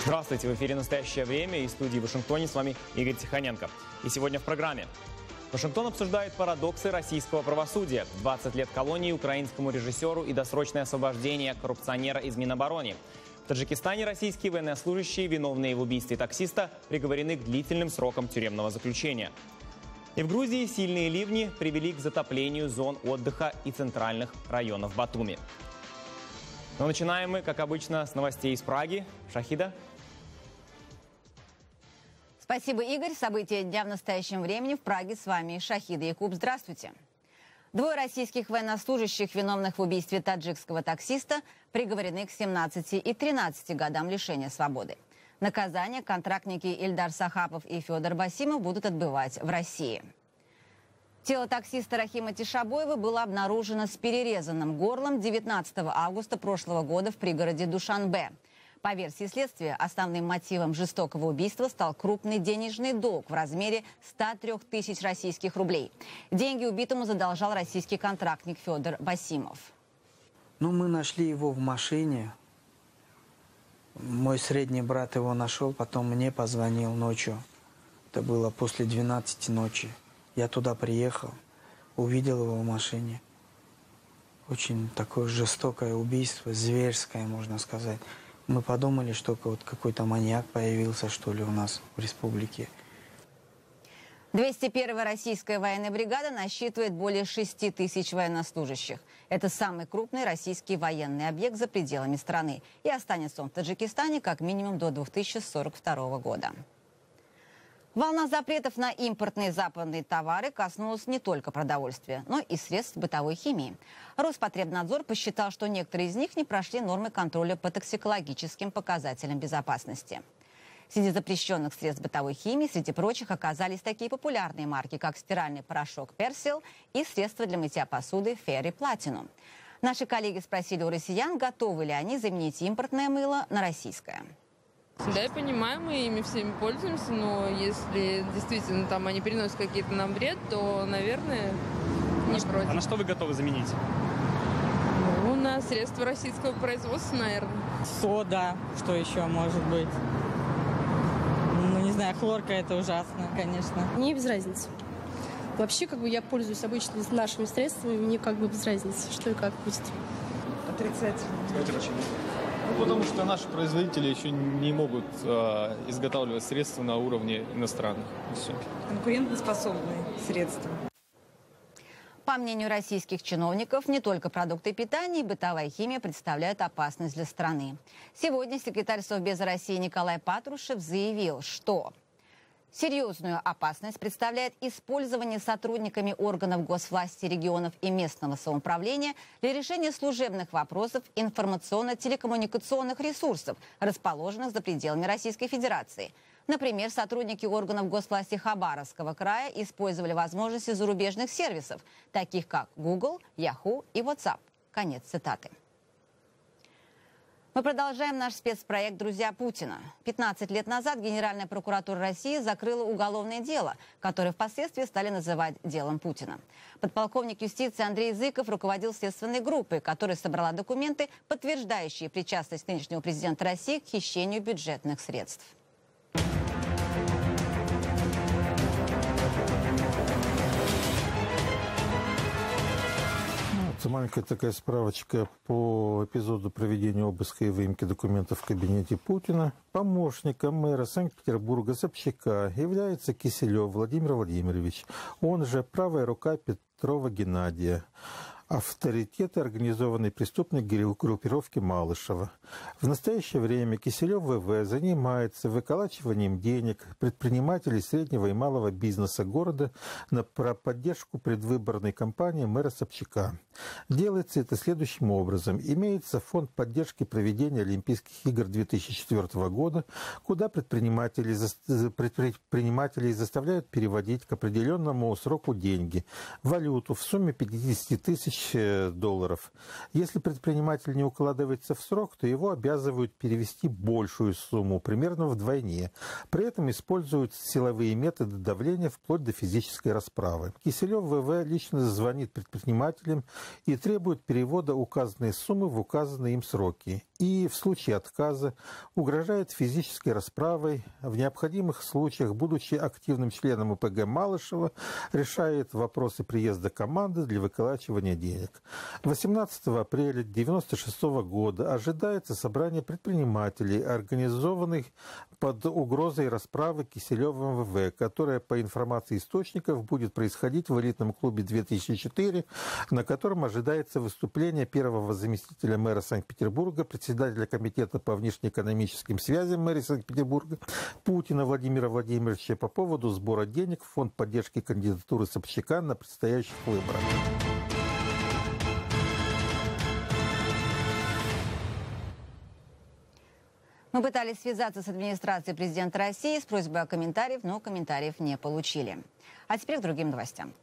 Здравствуйте, в эфире «Настоящее время» и в студии в Вашингтоне с вами Игорь Тихоненко. И сегодня в программе. Вашингтон обсуждает парадоксы российского правосудия. 20 лет колонии украинскому режиссеру и досрочное освобождение коррупционера из Минобороны. В Таджикистане российские военнослужащие, виновные в убийстве таксиста, приговорены к длительным срокам тюремного заключения. И в Грузии сильные ливни привели к затоплению зон отдыха и центральных районов Батуми. Но начинаем мы, как обычно, с новостей из Праги. Шахида. Спасибо, Игорь. События дня в настоящем времени. В Праге с вами Шахида Якуб. Здравствуйте. Двое российских военнослужащих, виновных в убийстве таджикского таксиста, приговорены к 17 и 13 годам лишения свободы. Наказание контрактники Ильдар Сахапов и Федор Басимов будут отбывать в России. Тело таксиста Рахима Тишабоева было обнаружено с перерезанным горлом 19 августа прошлого года в пригороде Душанбе. По версии следствия, основным мотивом жестокого убийства стал крупный денежный долг в размере 103 тысяч российских рублей. Деньги убитому задолжал российский контрактник Федор Басимов. Мы нашли его в машине. Мой средний брат его нашел, потом мне позвонил ночью. Это было после 12 ночи. Я туда приехал, увидел его в машине. Очень такое жестокое убийство, зверское, можно сказать. Мы подумали, что вот какой-то маньяк появился, что ли, у нас в республике. 201-я российская военная бригада насчитывает более 6 тысяч военнослужащих. Это самый крупный российский военный объект за пределами страны. И останется он в Таджикистане как минимум до 2042 года. Волна запретов на импортные западные товары коснулась не только продовольствия, но и средств бытовой химии. Роспотребнадзор посчитал, что некоторые из них не прошли нормы контроля по токсикологическим показателям безопасности. Среди запрещенных средств бытовой химии, среди прочих, оказались такие популярные марки, как стиральный порошок «Персил» и средства для мытья посуды «Ферри Платинум». Наши коллеги спросили у россиян, готовы ли они заменить импортное мыло на российское. Да, я понимаю, мы ими всеми пользуемся, но если действительно там они переносят какие-то нам вред, то, наверное, не против. А на что вы готовы заменить? На средства российского производства, наверное. Сода, что еще может быть? Не знаю, хлорка — это ужасно, конечно. Мне без разницы. Вообще, я пользуюсь обычно нашими средствами, мне без разницы, что и как будет. Отрицательно. Это почему? Потому что наши производители еще не могут изготавливать средства на уровне иностранных. Все. Конкурентоспособные средства. По мнению российских чиновников, не только продукты питания и бытовая химия представляют опасность для страны. Сегодня секретарь Совбеза России Николай Патрушев заявил, что серьезную опасность представляет использование сотрудниками органов госвласти, регионов и местного самоуправления для решения служебных вопросов информационно-телекоммуникационных ресурсов, расположенных за пределами Российской Федерации. Например, сотрудники органов госвласти Хабаровского края использовали возможности зарубежных сервисов, таких как Google, Yahoo и WhatsApp. Конец цитаты. Мы продолжаем наш спецпроект «Друзья Путина». 15 лет назад Генеральная прокуратура России закрыла уголовное дело, которое впоследствии стали называть делом Путина. Подполковник юстиции Андрей Зыков руководил следственной группой, которая собрала документы, подтверждающие причастность нынешнего президента России к хищению бюджетных средств. Маленькая такая справочка по эпизоду проведения обыска и выемки документов в кабинете Путина. Помощником мэра Санкт-Петербурга Собчака является Киселев Владимир Владимирович, он же правая рука Петрова Геннадия. Авторитеты организованной преступной группировки Малышева. В настоящее время Киселев ВВ занимается выколачиванием денег предпринимателей среднего и малого бизнеса города на поддержку предвыборной кампании мэра Собчака. Делается это следующим образом. Имеется фонд поддержки проведения Олимпийских игр 2004 года, куда предпринимателей заставляют переводить к определенному сроку деньги, валюту в сумме 50 тысяч долларов. Если предприниматель не укладывается в срок, то его обязывают перевести большую сумму, примерно вдвойне. При этом используют силовые методы давления вплоть до физической расправы. Киселев ВВ лично звонит предпринимателям и требует перевода указанной суммы в указанные им сроки. и в случае отказа угрожает физической расправой. В необходимых случаях, будучи активным членом ОПГ Малышева, решает вопросы приезда команды для выколачивания денег. 18 апреля 1996 года ожидается собрание предпринимателей, организованных под угрозой расправы Киселевым МВВ, которое, по информации источников, будет происходить в элитном клубе 2004, на котором ожидается выступление первого заместителя мэра Санкт-Петербурга, председателя комитета по внешнеэкономическим связям мэра Санкт-Петербурга Путина Владимира Владимировича по поводу сбора денег в фонд поддержки кандидатуры Собчака на предстоящих выборах. Мы пытались связаться с администрацией президента России с просьбой о комментариях, но комментариев не получили. А теперь к другим новостям.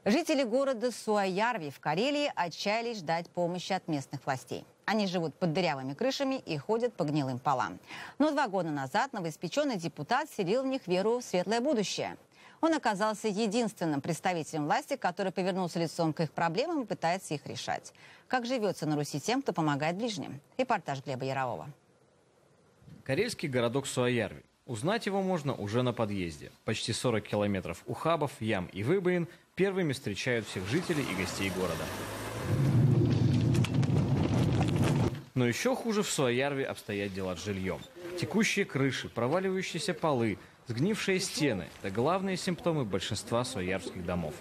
Жители города Суоярви в Карелии отчаялись ждать помощи от местных властей. Они живут под дырявыми крышами и ходят по гнилым полам. Но 2 года назад новоиспеченный депутат вселил в них веру в светлое будущее. Он оказался единственным представителем власти, который повернулся лицом к их проблемам и пытается их решать. Как живется на Руси тем, кто помогает ближним? Репортаж Глеба Ярового. Карельский городок Суоярви. Узнать его можно уже на подъезде. Почти 40 километров ухабов, ям и выбоин первыми встречают всех жителей и гостей города. Но еще хуже в Суоярве обстоят дела с жильем. Текущие крыши, проваливающиеся полы, сгнившие стены – это главные симптомы большинства суоярвских домов.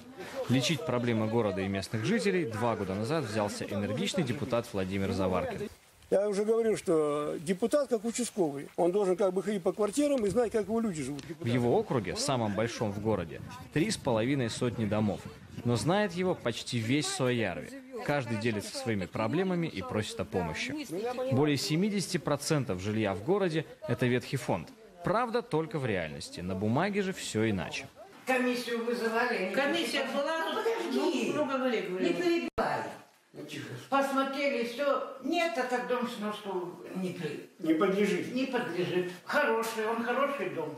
Лечить проблемы города и местных жителей 2 года назад взялся энергичный депутат Владимир Заваркин. Я уже говорил, что депутат как участковый. Он должен как бы ходить по квартирам и знать, как его люди живут. В его округе, самом большом в городе, 3,5 сотни домов. Но знает его почти весь Суоярви. Каждый делится своими проблемами и просит о помощи. Более 70% жилья в городе – это ветхий фонд. Правда, только в реальности. На бумаге же все иначе. Комиссию вызывали? Комиссия была, много говорили. Не перебивай. Посмотрели, все. Нет, этот дом сносу не подлежит. Не подлежит. Хороший, он хороший дом.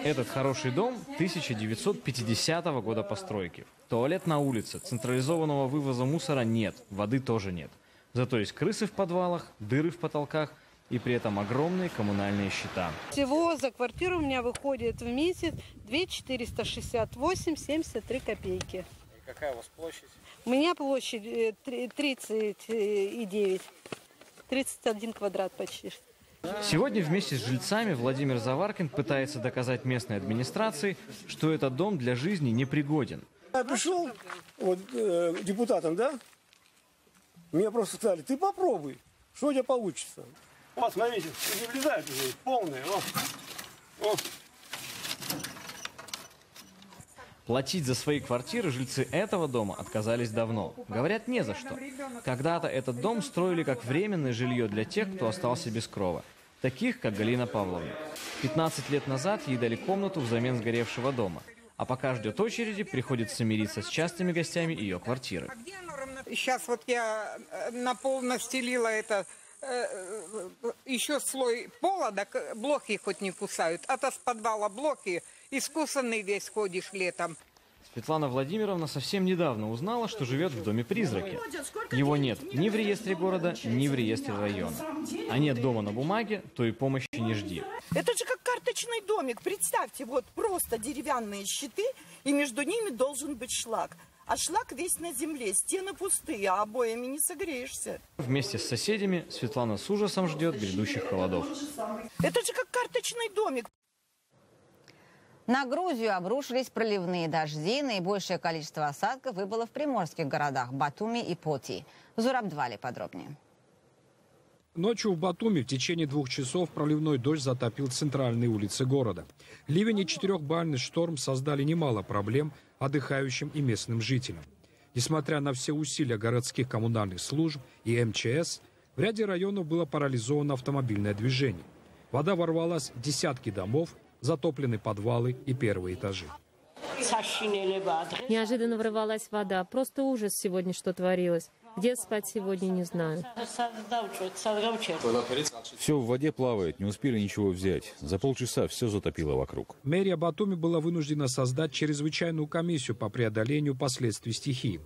Этот хороший дом 1950 года постройки. Туалет на улице, централизованного вывоза мусора нет, воды тоже нет. Зато есть крысы в подвалах, дыры в потолках и при этом огромные коммунальные счета. Всего за квартиру у меня выходит в месяц 2468,73 копейки. Какая у вас площадь? У меня площадь 39, 31 квадрат почти. Сегодня вместе с жильцами Владимир Заваркин пытается доказать местной администрации, что этот дом для жизни непригоден. Я пришел вот, депутатом, да? Мне просто сказали, ты попробуй, что у тебя получится. Вот, смотрите, не влезает уже, полное. Вот. Платить за свои квартиры жильцы этого дома отказались давно. Говорят, не за что. Когда-то этот дом строили как временное жилье для тех, кто остался без крова. Таких, как Галина Павловна. 15 лет назад ей дали комнату взамен сгоревшего дома. А пока ждет очереди, приходится мириться с частыми гостями ее квартиры. Сейчас вот я на пол настелила это, еще слой пола, так блоки хоть не кусают. А то с подвала блоки, искусанный весь ходишь летом. Светлана Владимировна совсем недавно узнала, что живет в доме-призраке. Его нет ни в реестре города, ни в реестре района. А нет дома на бумаге, то и помощи не жди. Это же как карточный домик. Представьте, вот просто деревянные щиты, и между ними должен быть шлак. А шлак весь на земле, стены пустые, а обоями не согреешься. Вместе с соседями Светлана с ужасом ждет грядущих холодов. Это же как карточный домик. На Грузию обрушились проливные дожди. Наибольшее количество осадков выпало в приморских городах Батуми и Поти. Зураб-Двали подробнее. Ночью в Батуми в течение 2 часов проливной дождь затопил центральные улицы города. Ливень и 4-бальный шторм создали немало проблем отдыхающим и местным жителям. Несмотря на все усилия городских коммунальных служб и МЧС, в ряде районов было парализовано автомобильное движение. Вода ворвалась в десятки домов, затоплены подвалы и первые этажи. Неожиданно врывалась вода. Просто ужас сегодня, что творилось. Где спать сегодня, не знаю. Все в воде плавает, не успели ничего взять. За полчаса все затопило вокруг. Мэрия Батуми была вынуждена создать чрезвычайную комиссию по преодолению последствий стихии.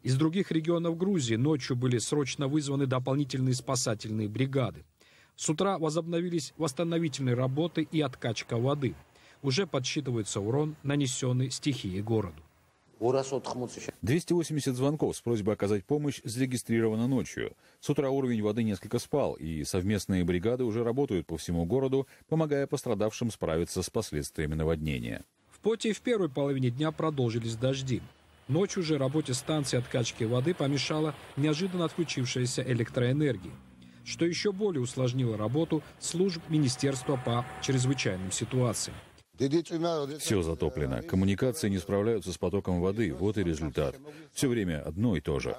Из других регионов Грузии ночью были срочно вызваны дополнительные спасательные бригады. С утра возобновились восстановительные работы и откачка воды. Уже подсчитывается урон, нанесенный стихией городу. 280 звонков с просьбой оказать помощь зарегистрировано ночью. С утра уровень воды несколько спал, и совместные бригады уже работают по всему городу, помогая пострадавшим справиться с последствиями наводнения. В Поте в первой половине дня продолжились дожди. Ночью же работе станции откачки воды помешала неожиданно отключившаяся электроэнергия, что еще более усложнило работу служб Министерства по чрезвычайным ситуациям. Все затоплено. Коммуникации не справляются с потоком воды. Вот и результат. Все время одно и то же.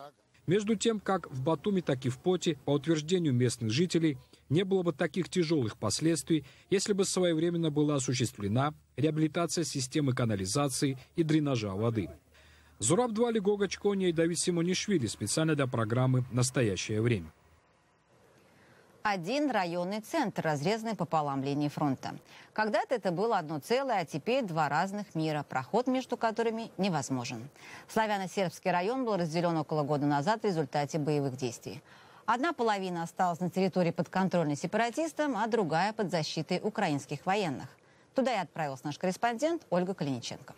Между тем, как в Батуми, так и в Поте, по утверждению местных жителей, не было бы таких тяжелых последствий, если бы своевременно была осуществлена реабилитация системы канализации и дренажа воды. Зураб Двали, Гога Чкония и Давид Симонишвили специально для программы «Настоящее время». Один районный центр, разрезанный пополам линии фронта. Когда-то это было одно целое, а теперь два разных мира, проход между которыми невозможен. Славяно-сербский район был разделен около года назад в результате боевых действий. Одна половина осталась на территории подконтрольной сепаратистам, а другая под защитой украинских военных. Туда и отправился наш корреспондент Ольга Калиниченко.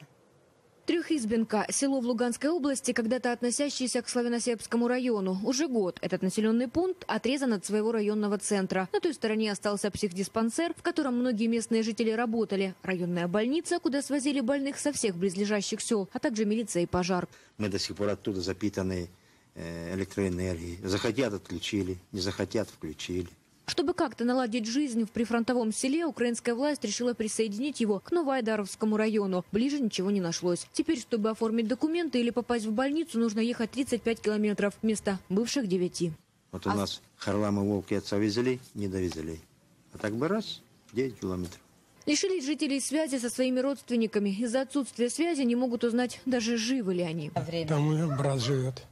Трехизбенка – село в Луганской области, когда-то относящееся к славяно-сербскому району. Уже год этот населенный пункт отрезан от своего районного центра. На той стороне остался психдиспансер, в котором многие местные жители работали, районная больница, куда свозили больных со всех близлежащих сел, а также милиция и пожар. Мы до сих пор оттуда запитаны электроэнергией. Захотят – отключили, не захотят – включили. Чтобы как-то наладить жизнь в прифронтовом селе, украинская власть решила присоединить его к Новоайдаровскому району. Ближе ничего не нашлось. Теперь, чтобы оформить документы или попасть в больницу, нужно ехать 35 километров вместо бывших 9. Вот у нас Харламы волки отца везли, не довезли. А так бы раз, 9 километров. Лишились жителей связи со своими родственниками. Из-за отсутствия связи не могут узнать, даже живы ли они. Там у меня брат живет.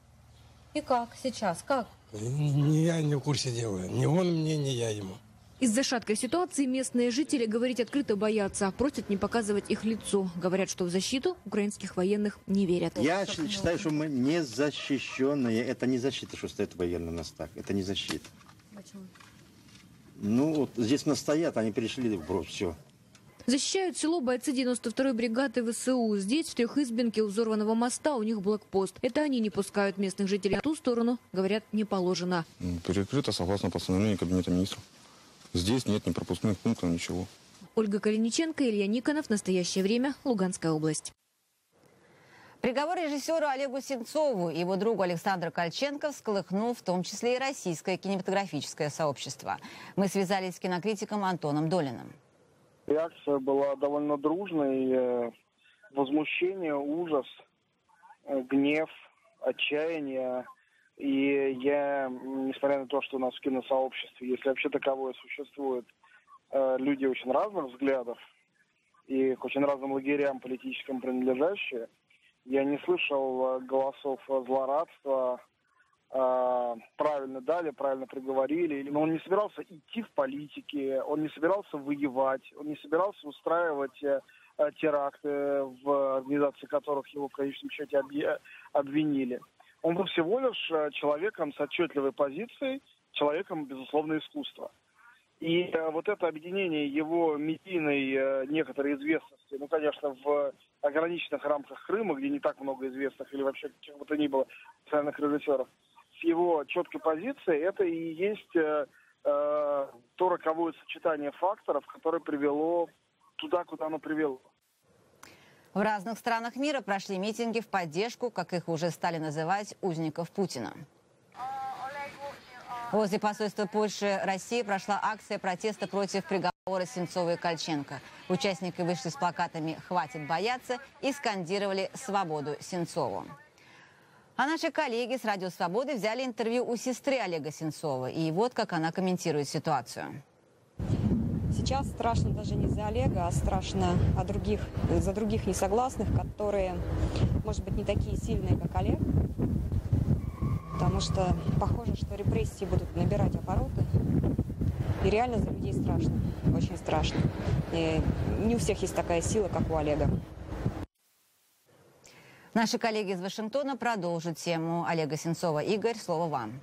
И как сейчас? Как? Я не в курсе дела. Ни он мне, ни я ему. Из-за шаткой ситуации местные жители говорить открыто боятся. Просят не показывать их лицо. Говорят, что в защиту украинских военных не верят. Я считаю, что мы не защищенные. Это не защита, что стоит военный нас так. Это не защита. Почему? Ну, вот здесь нас стоят, они перешли вброд, все. Защищают село бойцы 92-й бригады ВСУ. Здесь, в Трехизбенке, у взорванного моста, у них блокпост. Это они не пускают местных жителей на ту сторону. Говорят, не положено. Перекрыто согласно постановлению Кабинета министров. Здесь нет ни пропускных пунктов, ничего. Ольга Калиниченко, Илья Никонов. Настоящее время. Луганская область. Приговор режиссеру Олегу Сенцову и его другу Александру Кольченко всколыхнул в том числе и российское кинематографическое сообщество. Мы связались с кинокритиком Антоном Долиным. Реакция была довольно дружной. Возмущение, ужас, гнев, отчаяние. И я, несмотря на то, что у нас в киносообществе, если вообще таковое существует, люди очень разных взглядов и к очень разным лагерям политическим принадлежащие, я не слышал голосов злорадства, правильно дали, правильно приговорили. Но он не собирался идти в политике, он не собирался воевать, он не собирался устраивать теракты, в организации которых его в конечном счете обвинили. Он был всего лишь человеком с отчетливой позицией, человеком, безусловно, искусства. И вот это объединение его медийной некоторой известности, ну, конечно, в ограниченных рамках Крыма, где не так много известных или вообще чего бы то ни было специальных режиссеров, с его четкой позицией, это и есть то роковое сочетание факторов, которое привело туда, куда оно привело. В разных странах мира прошли митинги в поддержку, как их уже стали называть, узников Путина. Возле посольства Польши России прошла акция протеста против приговора Сенцова и Кольченко. Участники вышли с плакатами «Хватит бояться» и скандировали «Свободу Сенцову». А наши коллеги с «Радио Свободы» взяли интервью у сестры Олега Сенцова. И вот как она комментирует ситуацию. Сейчас страшно даже не за Олега, а страшно за других несогласных, которые, может быть, не такие сильные, как Олег. Потому что похоже, что репрессии будут набирать обороты. И реально за людей страшно, очень страшно. И не у всех есть такая сила, как у Олега. Наши коллеги из Вашингтона продолжат тему Олега Сенцова. Игорь, слово вам.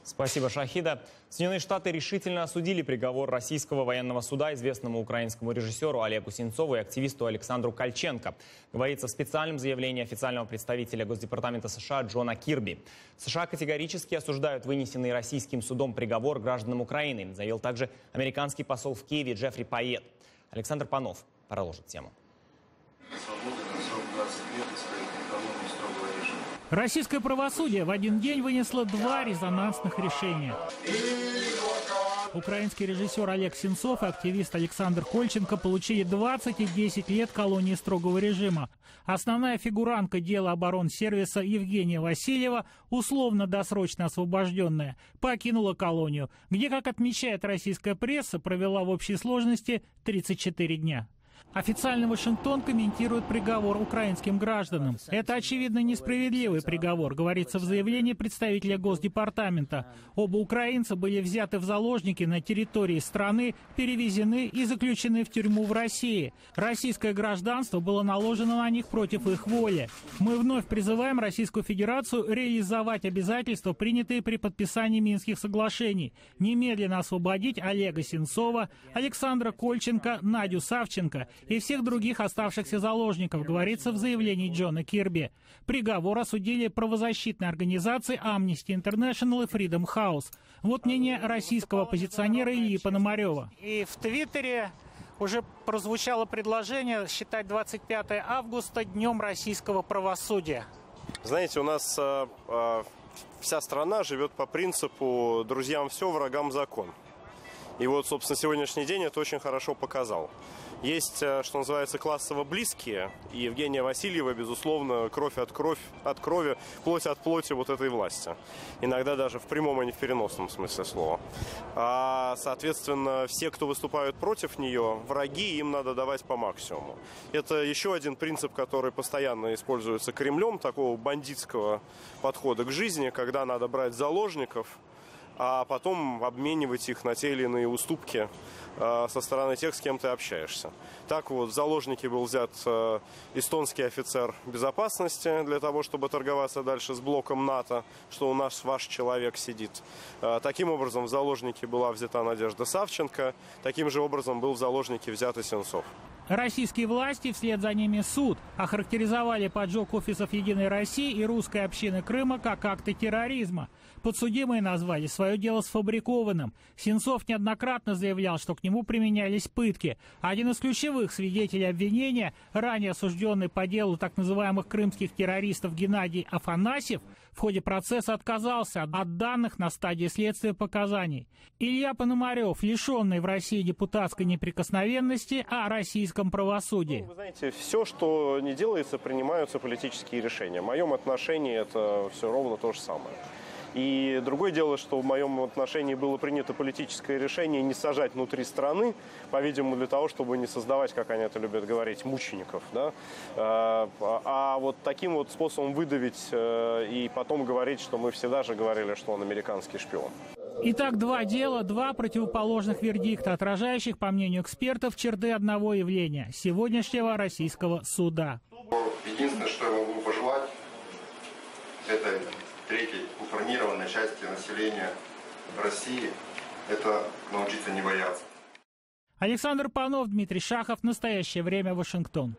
Спасибо, Шахида. Соединенные Штаты решительно осудили приговор российского военного суда известному украинскому режиссеру Олегу Сенцову и активисту Александру Кольченко. Говорится в специальном заявлении официального представителя Госдепартамента США Джона Кирби. США категорически осуждают вынесенный российским судом приговор гражданам Украины, заявил также американский посол в Киеве Джеффри Пайет. Александр Панов продолжит тему. Российское правосудие в один день вынесло 2 резонансных решения. Украинский режиссер Олег Сенцов и активист Александр Кольченко получили 20 и 10 лет колонии строгого режима. Основная фигурантка дела оборонсервиса Евгения Васильева, условно-досрочно освобожденная, покинула колонию, где, как отмечает российская пресса, провела в общей сложности 34 дня. Официально Вашингтон комментирует приговор украинским гражданам. Это, очевидно, несправедливый приговор, говорится в заявлении представителя Госдепартамента. Оба украинца были взяты в заложники на территории страны, перевезены и заключены в тюрьму в России. Российское гражданство было наложено на них против их воли. Мы вновь призываем Российскую Федерацию реализовать обязательства, принятые при подписании Минских соглашений. Немедленно освободить Олега Сенцова, Александра Кольченко, Надю Савченко и всех других оставшихся заложников, говорится в заявлении Джона Кирби. Приговор осудили правозащитные организации Amnesty International и Freedom House. Вот мнение российского оппозиционера Ильи Пономарева. И в Твиттере уже прозвучало предложение считать 25 августа Днем российского правосудия. Знаете, у нас вся страна живет по принципу «друзьям все, врагам закон». И вот, собственно, сегодняшний день это очень хорошо показал. Есть, что называется, классово близкие, и Евгения Васильева, безусловно, кровь от крови, плоть от плоти вот этой власти. Иногда даже в прямом, а не в переносном смысле слова. А, соответственно, все, кто выступают против нее, враги, им надо давать по максимуму. Это еще один принцип, который постоянно используется Кремлем, такого бандитского подхода к жизни, когда надо брать заложников, а потом обменивать их на те или иные уступки со стороны тех, с кем ты общаешься. Так вот, в заложники был взят эстонский офицер безопасности для того, чтобы торговаться дальше с блоком НАТО, что у нас ваш человек сидит. Таким образом, в заложники была взята Надежда Савченко, таким же образом был в заложники взят и Сенцов. Российские власти, вслед за ними суд, охарактеризовали поджог офисов «Единой России» и русской общины Крыма как акты терроризма. Подсудимые назвали свое дело сфабрикованным. Сенцов неоднократно заявлял, что к нему применялись пытки. Один из ключевых свидетелей обвинения, ранее осужденный по делу так называемых крымских террористов Геннадий Афанасьев, в ходе процесса отказался от данных на стадии следствия показаний. Илья Пономарев, лишенный в России депутатской неприкосновенности, о российском правосудии. Вы знаете, все, что не делается, принимаются политические решения. В моем отношении это все ровно то же самое. И другое дело, что в моем отношении было принято политическое решение не сажать внутри страны, по-видимому, для того, чтобы не создавать, как они это любят говорить, мучеников. Да? А вот таким вот способом выдавить и потом говорить, что мы всегда же говорили, что он американский шпион. Итак, 2 дела, 2 противоположных вердикта, отражающих, по мнению экспертов, черты одного явления – сегодняшнего российского суда. Единственное, что я могу пожелать, это третьей уформированной части населения России, это научиться не бояться. Александр Панов, Дмитрий Шахов. В настоящее время Вашингтон.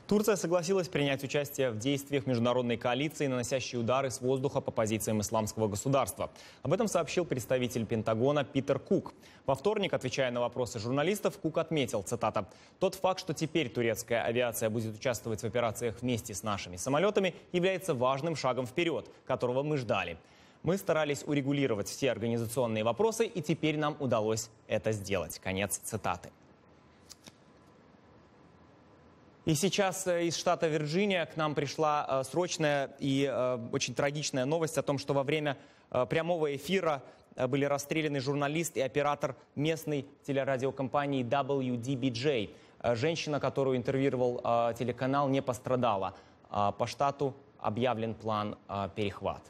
Турция согласилась принять участие в действиях международной коалиции, наносящей удары с воздуха по позициям исламского государства. Об этом сообщил представитель Пентагона Питер Кук. Во вторник, отвечая на вопросы журналистов, Кук отметил, цитата, «Тот факт, что теперь турецкая авиация будет участвовать в операциях вместе с нашими самолетами, является важным шагом вперед, которого мы ждали. Мы старались урегулировать все организационные вопросы, и теперь нам удалось это сделать». Конец цитаты. И сейчас из штата Вирджиния к нам пришла срочная и очень трагичная новость о том, что во время прямого эфира были расстреляны журналист и оператор местной телерадиокомпании WDBJ. Женщина, которую интервьюировал телеканал, не пострадала. По штату объявлен план перехват.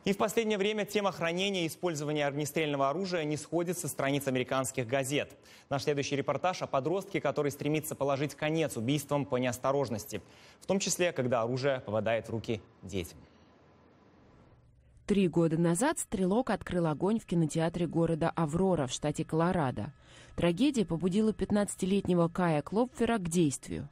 И в последнее время тема хранения и использования огнестрельного оружия не сходит со страниц американских газет. Наш следующий репортаж о подростке, который стремится положить конец убийствам по неосторожности, в том числе, когда оружие попадает в руки детям. 3 года назад стрелок открыл огонь в кинотеатре города Аврора в штате Колорадо. Трагедия побудила 15-летнего Кая Клопфера к действию.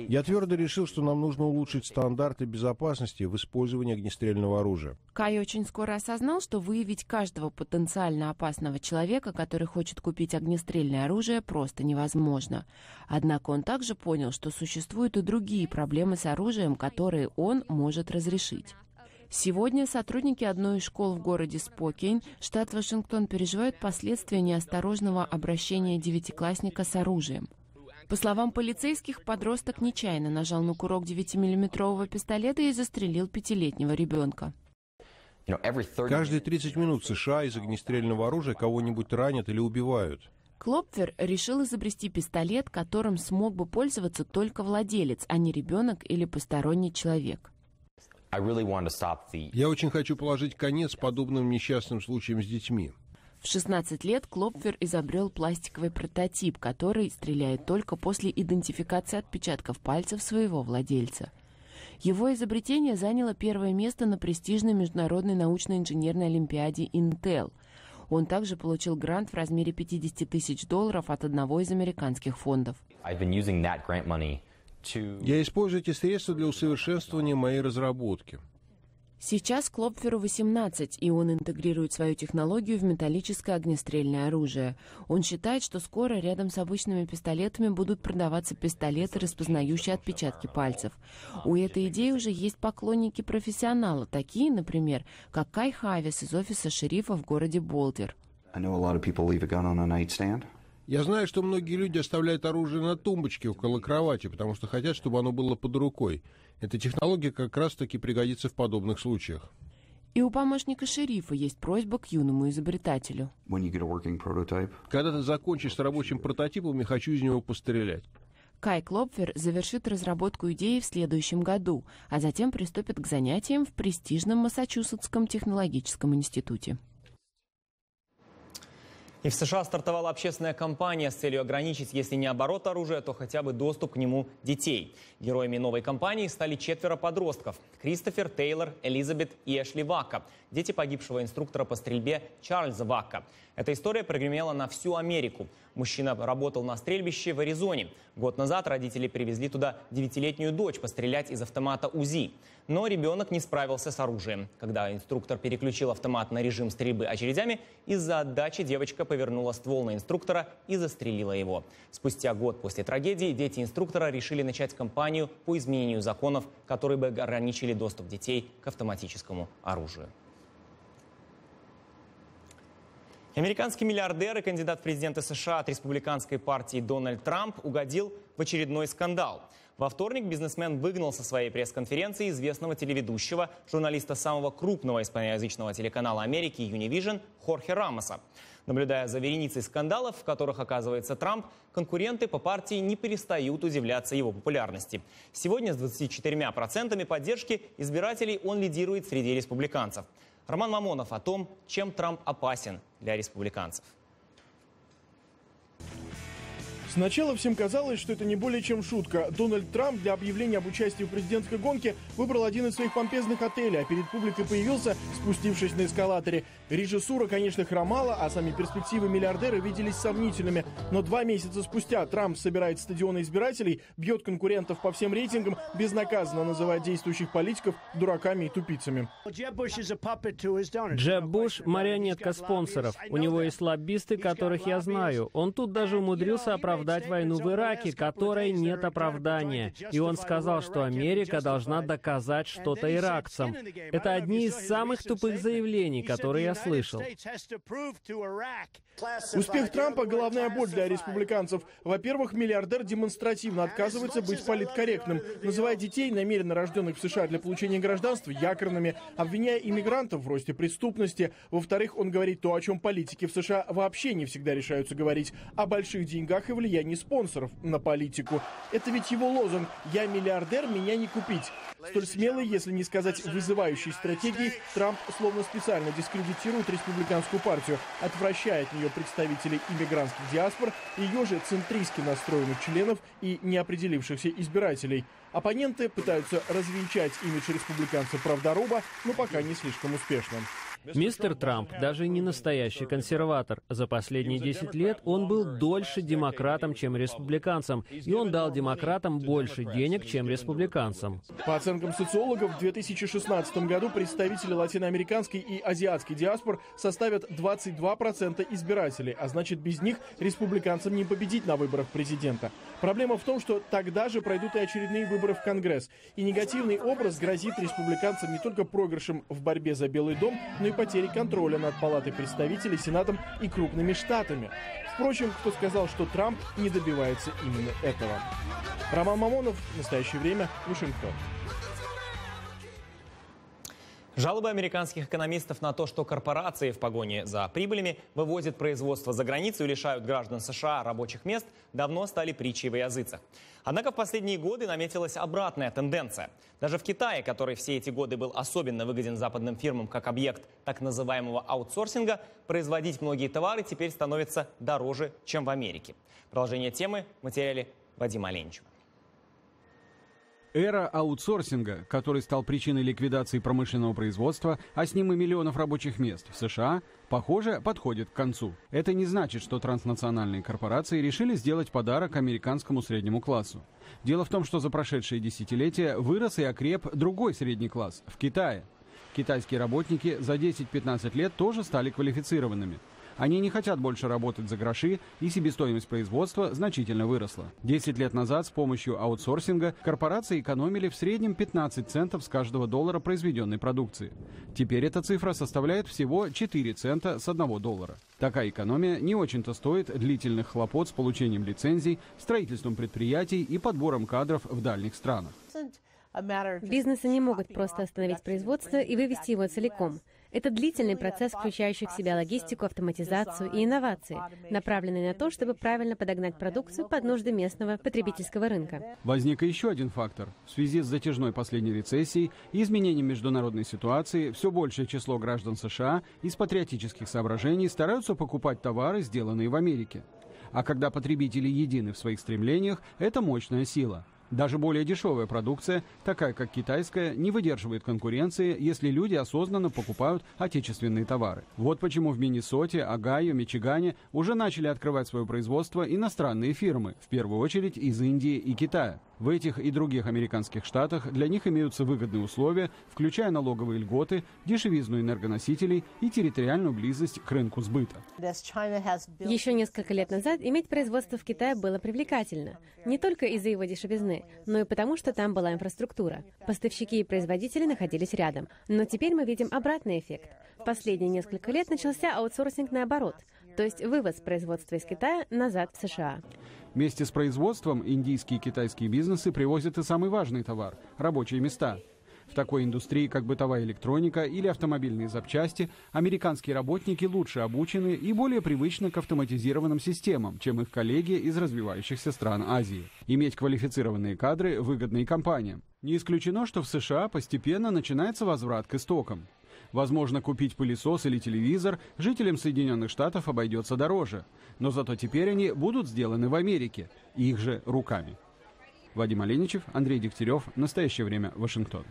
Я твердо решил, что нам нужно улучшить стандарты безопасности в использовании огнестрельного оружия. Кай очень скоро осознал, что выявить каждого потенциально опасного человека, который хочет купить огнестрельное оружие, просто невозможно. Однако он также понял, что существуют и другие проблемы с оружием, которые он может разрешить. Сегодня сотрудники одной из школ в городе Спокейн, штат Вашингтон, переживают последствия неосторожного обращения девятиклассника с оружием. По словам полицейских, подросток нечаянно нажал на курок 9-миллиметрового пистолета и застрелил 5-летнего ребенка. Каждые 30 минут в США из огнестрельного оружия кого-нибудь ранят или убивают. Клопфер решил изобрести пистолет, которым смог бы пользоваться только владелец, а не ребенок или посторонний человек. Я очень хочу положить конец подобным несчастным случаям с детьми. В 16 лет Клопфер изобрел пластиковый прототип, который стреляет только после идентификации отпечатков пальцев своего владельца. Его изобретение заняло первое место на престижной международной научно-инженерной олимпиаде Intel. Он также получил грант в размере $50 тысяч от одного из американских фондов. Я использую эти средства для усовершенствования моей разработки. Сейчас Клопферу 18, и он интегрирует свою технологию в металлическое огнестрельное оружие. Он считает, что скоро рядом с обычными пистолетами будут продаваться пистолеты, распознающие отпечатки пальцев. У этой идеи уже есть поклонники-профессионала, такие, например, как Кай Хавис из офиса шерифа в городе Болдер. Я знаю, что многие люди оставляют оружие на тумбочке около кровати, потому что хотят, чтобы оно было под рукой. Эта технология как раз-таки пригодится в подобных случаях. И у помощника шерифа есть просьба к юному изобретателю. Когда ты закончишь с рабочим прототипом, я хочу из него пострелять. Кай Клопфер завершит разработку идеи в следующем году, а затем приступит к занятиям в престижном Массачусетском технологическом институте. И в США стартовала общественная кампания с целью ограничить, если не оборот оружия, то хотя бы доступ к нему детей. Героями новой кампании стали 4 подростков – Кристофер, Тейлор, Элизабет и Эшли Вака, дети погибшего инструктора по стрельбе Чарльза Вака. Эта история прогремела на всю Америку. Мужчина работал на стрельбище в Аризоне. Год назад родители привезли туда 9-летнюю дочь пострелять из автомата УЗИ. Но ребенок не справился с оружием. Когда инструктор переключил автомат на режим стрельбы очередями, из-за отдачи девочка повернула ствол на инструктора и застрелила его. Спустя год после трагедии дети инструктора решили начать кампанию по изменению законов, которые бы ограничили доступ детей к автоматическому оружию. Американский миллиардер и кандидат в президенты США от республиканской партии Дональд Трамп угодил в очередной скандал. Во вторник бизнесмен выгнал со своей пресс-конференции известного телеведущего, журналиста самого крупного испаноязычного телеканала Америки Univision Хорхе Рамоса. Наблюдая за вереницей скандалов, в которых оказывается Трамп, конкуренты по партии не перестают удивляться его популярности. Сегодня с 24% поддержки избирателей он лидирует среди республиканцев. Роман Мамонов о том, чем Трамп опасен для республиканцев. Сначала всем казалось, что это не более чем шутка. Дональд Трамп для объявления об участии в президентской гонке выбрал один из своих помпезных отелей, а перед публикой появился, спустившись на эскалаторе. Режиссура, конечно, хромала, а сами перспективы миллиардера виделись сомнительными. Но 2 месяца спустя Трамп собирает стадионы избирателей, бьет конкурентов по всем рейтингам, безнаказанно называя действующих политиков дураками и тупицами. Джеб Буш – марионетка спонсоров. У него есть лоббисты, которых я знаю. Он тут даже умудрился оправдать войну в Ираке, которой нет оправдания. И он сказал, что Америка должна доказать что-то иракцам. Это одни из самых тупых заявлений, которые я слышал. Успех Трампа – головная боль для республиканцев. Во-первых, миллиардер демонстративно отказывается быть политкорректным, называя детей, намеренно рожденных в США для получения гражданства, якорными, обвиняя иммигрантов в росте преступности. Во-вторых, он говорит то, о чем политики в США вообще не всегда решаются говорить – о больших деньгах и влиянии влияние спонсоров на политику. Это ведь его лозунг «Я миллиардер, меня не купить». Столь смелой, если не сказать вызывающей стратегией, Трамп словно специально дискредитирует республиканскую партию, отвращая от нее представителей иммигрантских диаспор и ее же центристски настроенных членов и неопределившихся избирателей. Оппоненты пытаются развенчать имидж республиканца-правдоруба, но пока не слишком успешно. Мистер Трамп даже не настоящий консерватор. За последние 10 лет он был дольше демократом, чем республиканцем, и он дал демократам больше денег, чем республиканцам. По оценкам социологов, в 2016 году представители латиноамериканской и азиатской диаспор составят 22% избирателей, а значит, без них республиканцам не победить на выборах президента. Проблема в том, что тогда же пройдут и очередные выборы в Конгресс. И негативный образ грозит республиканцам не только проигрышем в борьбе за Белый дом, но и потерей контроля над Палатой представителей, Сенатом и крупными штатами. Впрочем, кто сказал, что Трамп не добивается именно этого? Роман Мамонов, в настоящее время, Вашингтон. Жалобы американских экономистов на то, что корпорации в погоне за прибылями вывозят производство за границу и лишают граждан США рабочих мест, давно стали притчей во языцах. Однако в последние годы наметилась обратная тенденция. Даже в Китае, который все эти годы был особенно выгоден западным фирмам как объект так называемого аутсорсинга, производить многие товары теперь становится дороже, чем в Америке. Продолжение темы в материале Вадима Оленичева. Эра аутсорсинга, который стал причиной ликвидации промышленного производства, а с ним и миллионов рабочих мест в США, похоже, подходит к концу. Это не значит, что транснациональные корпорации решили сделать подарок американскому среднему классу. Дело в том, что за прошедшие десятилетия вырос и окреп другой средний класс в Китае. Китайские работники за 10-15 лет тоже стали квалифицированными. Они не хотят больше работать за гроши, и себестоимость производства значительно выросла. 10 лет назад с помощью аутсорсинга корпорации экономили в среднем 15 центов с каждого доллара произведенной продукции. Теперь эта цифра составляет всего 4 цента с $1. Такая экономия не очень-то стоит длительных хлопот с получением лицензий, строительством предприятий и подбором кадров в дальних странах. Бизнесы не могут просто остановить производство и вывести его целиком. Это длительный процесс, включающий в себя логистику, автоматизацию и инновации, направленный на то, чтобы правильно подогнать продукцию под нужды местного потребительского рынка. Возник еще один фактор. В связи с затяжной последней рецессией и изменением международной ситуации, все большее число граждан США из патриотических соображений стараются покупать товары, сделанные в Америке. А когда потребители едины в своих стремлениях, это мощная сила. Даже более дешевая продукция, такая как китайская, не выдерживает конкуренции, если люди осознанно покупают отечественные товары. Вот почему в Миннесоте, Огайо, Мичигане уже начали открывать свое производство иностранные фирмы, в первую очередь из Индии и Китая. В этих и других американских штатах для них имеются выгодные условия, включая налоговые льготы, дешевизну энергоносителей и территориальную близость к рынку сбыта. Еще несколько лет назад иметь производство в Китае было привлекательно. Не только из-за его дешевизны, но и потому, что там была инфраструктура. Поставщики и производители находились рядом. Но теперь мы видим обратный эффект. В последние несколько лет начался аутсорсинг наоборот, то есть вывоз производства из Китая назад в США. Вместе с производством индийские и китайские бизнесы привозят и самый важный товар – рабочие места. В такой индустрии, как бытовая электроника или автомобильные запчасти, американские работники лучше обучены и более привычны к автоматизированным системам, чем их коллеги из развивающихся стран Азии. Иметь квалифицированные кадры выгодно и компаниям. Не исключено, что в США постепенно начинается возврат к истокам. Возможно, купить пылесос или телевизор жителям Соединенных Штатов обойдется дороже. Но зато теперь они будут сделаны в Америке, их же руками. Вадим Оленичев, Андрей Дегтярев. Настоящее время. Вашингтон.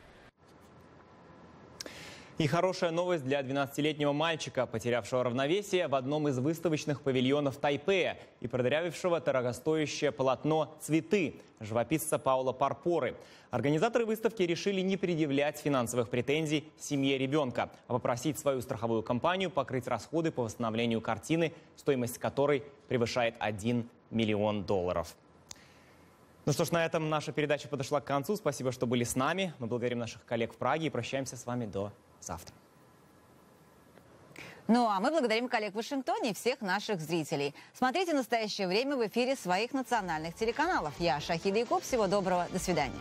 И хорошая новость для 12-летнего мальчика, потерявшего равновесие в одном из выставочных павильонов Тайпея и продырявившего дорогостоящее полотно «Цветы» живописца Паула Парпоры. Организаторы выставки решили не предъявлять финансовых претензий семье ребенка, а попросить свою страховую компанию покрыть расходы по восстановлению картины, стоимость которой превышает $1 миллион. Ну что ж, на этом наша передача подошла к концу. Спасибо, что были с нами. Мы благодарим наших коллег в Праге и прощаемся с вами до завтра. Ну а мы благодарим коллег в Вашингтоне и всех наших зрителей. Смотрите «Настоящее время» в эфире своих национальных телеканалов. Я Шахида Якуб. Всего доброго. До свидания.